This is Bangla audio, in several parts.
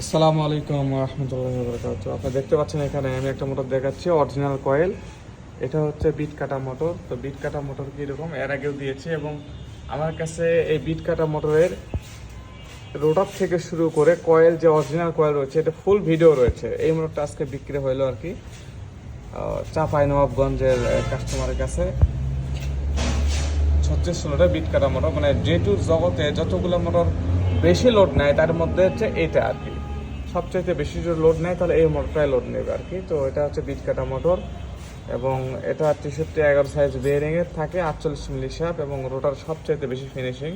আসসালামু আলাইকুম রহমতুল্লাহি ওয়া বারাকাতুহু। আপনারা দেখতে পাচ্ছেন এখানে আমি একটা মোটর দেখাচ্ছি, অরিজিনাল কয়েল। এটা হচ্ছে বিট কাটা মোটর। তো বিট কাটা মোটর কীরকম এর আগেও দিয়েছি, এবং আমার কাছে এই বিট কাটা মোটরের রোটার থেকে শুরু করে কয়েল, যে অরিজিনাল কয়েল রয়েছে, এটা ফুল ভিডিও রয়েছে। এই মোটরটা আজকে বিক্রি হলো আর কি চাঁপাইনবাবগঞ্জের কাস্টমারের কাছে। 36-16টা বিট কাটা মোটর, মানে যেটু জগতে যতগুলো মোটর বেশি লোড নেয় তার মধ্যে হচ্ছে এটা আর কি সবচাইতে বেশি যদি লোড নেয় তাহলে এই মোটরটাই লোড নেবে আর কি। তো এটা হচ্ছে বিট কাটা মোটর, এবং এটা 63-11 সাইজ বেয়ারিংয়ের থাকে, 48 মিলি শ্যাফট, এবং রোটার সবচাইতে বেশি ফিনিশিং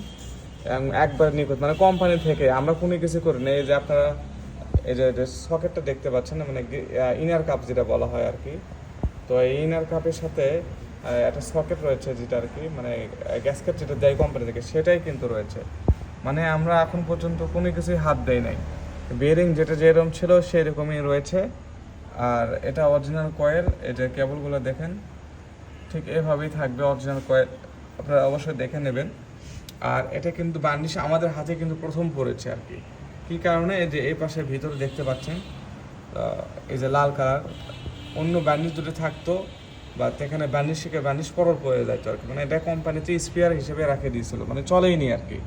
এবং একবার নিখুঁত, মানে কোম্পানি থেকে আমরা কোনো কিছু করি না। এই যে আপনারা এই যে সকেটটা দেখতে পাচ্ছেন, মানে ইনার কাপ যেটা বলা হয় আর কি। তো এই ইনার কাপের সাথে একটা সকেট রয়েছে, যেটা আর কি মানে গ্যাসকেট যেটা দেয় কোম্পানি থেকে, সেটাই কিন্তু রয়েছে। মানে আমরা এখন পর্যন্ত কোনো কিছুই হাত দেই নাই। বেয়ারিং যেটা যেরকম ছিল সেরকমই রয়েছে। আর এটা অরিজিনাল কয়েল, এই যে কেবলগুলো দেখেন ঠিক এভাবেই থাকবে অরিজিনাল কয়েল, আপনারা অবশ্যই দেখে নেবেন। আর এটা কিন্তু বার্নিশ আমাদের হাতে কিন্তু প্রথম পড়েছে আর কি। কী কারণে, এই যে এই পাশে ভিতরে দেখতে পাচ্ছেন এই যে লাল কালার, অন্য বার্নিশ যদি থাকতো বা এখানে বার্নিশ থেকে বার্নিশ পরার পরে যাইতো আর কি, মানে এটা কোম্পানিতে স্পেয়ার হিসেবে রেখে দিয়েছিল, মানে চলেইনি আর কি।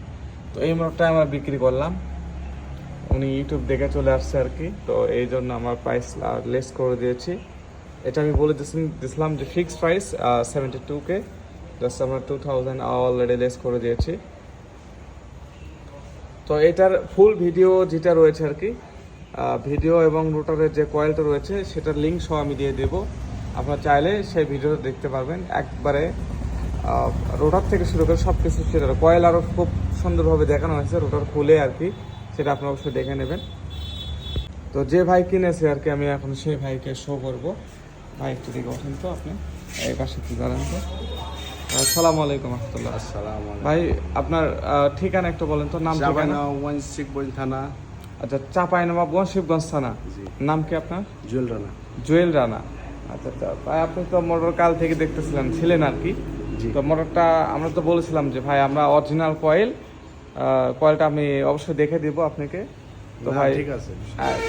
তো এই মোটরটা আমরা বিক্রি করলাম, উনি ইউটিউব দেখে চলে আসছে আর কি। তো এই জন্য আমার প্রাইস লেস করে দিয়েছি। এটা আমি বলে দিয়েছিলাম যে ফিক্সড প্রাইস 72K, জাস্ট আমরা 2000 অলরেডি লেস করে দিয়েছি। তো এটার ফুল ভিডিও যেটা রয়েছে আর কি, ভিডিও এবং রোটারের যে কয়েলটা রয়েছে সেটার লিঙ্ক সহ আমি দিয়ে দেবো। আপনারা চাইলে সেই ভিডিওটা দেখতে পারবেন একবারে, রোটার থেকে শুরু করে সব কিছু। সেটা কয়েল আরও খুব সুন্দরভাবে দেখানো হয়েছে রোটার খুলে আর কি, সেটা আপনারা অবশ্যই দেখে নেবেন। তো যে ভাই কিনেছে আর কি, আমি এখন সেই ভাইকে শো করবো। ভাই একটু দিকে ওঠেন তো, আপনি এই পাশে একটু দাঁড়ান তো। আসসালামু আলাইকুম রহমতুল্লাহ। আসসালামু আলাইকুম। ভাই আপনার ঠিকানা একটু বলেন তো, নাম ঠিকানা। চাঁপাইনবাবগঞ্জ শিখবইল থানা। আচ্ছা, চাঁপাইনবাবগঞ্জ শিবগঞ্জ থানা। জি। নাম কি আপনার? জুয়েল রানা। জুয়েল রানা। আচ্ছা আচ্ছা ভাই, আপনি তো মোটর কাল থেকে দেখতেছিলেন, ছিলেন আর কি। জি। তো মোটরটা আমরা তো বলেছিলাম যে ভাই আমরা অরিজিনাল কয়েলটা আমি অবশ্যই দেখে দিব আপনাকে। তো ভাই ঠিক আছে।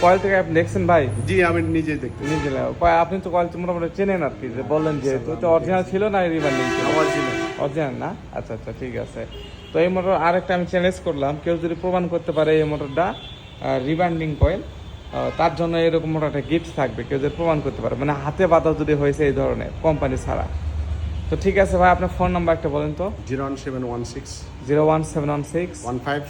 কয়েল থেকে আপনি দেখছেন ভাই? জি, আমি নিজেই দেখতে। নিজে আপনি তো কয়েল মোটামুটি চেনেন আর কি, যে বললেন যেহেতু। তো অরিজিনাল ছিল না রিবান্ডিং ছিল? আমার ছিল অরিজিনাল না? আচ্ছা আচ্ছা, ঠিক আছে। তো এই মোটর আরেকটা আমি চ্যালেঞ্জ করলাম, কেউ যদি প্রমাণ করতে পারে এই মোটরটা রিবান্ডিং কয়েল, তার জন্য এরকম মোটরটা গিফট থাকবে, কেউ যদি প্রমাণ করতে পারে, মানে হাতে বাঁধা যদি হয়েছে এই ধরনের কোম্পানি ছাড়া। তো ঠিক আছে ভাই, আপনার ফোন নাম্বার একটা বলেন তো। 01716 01716 15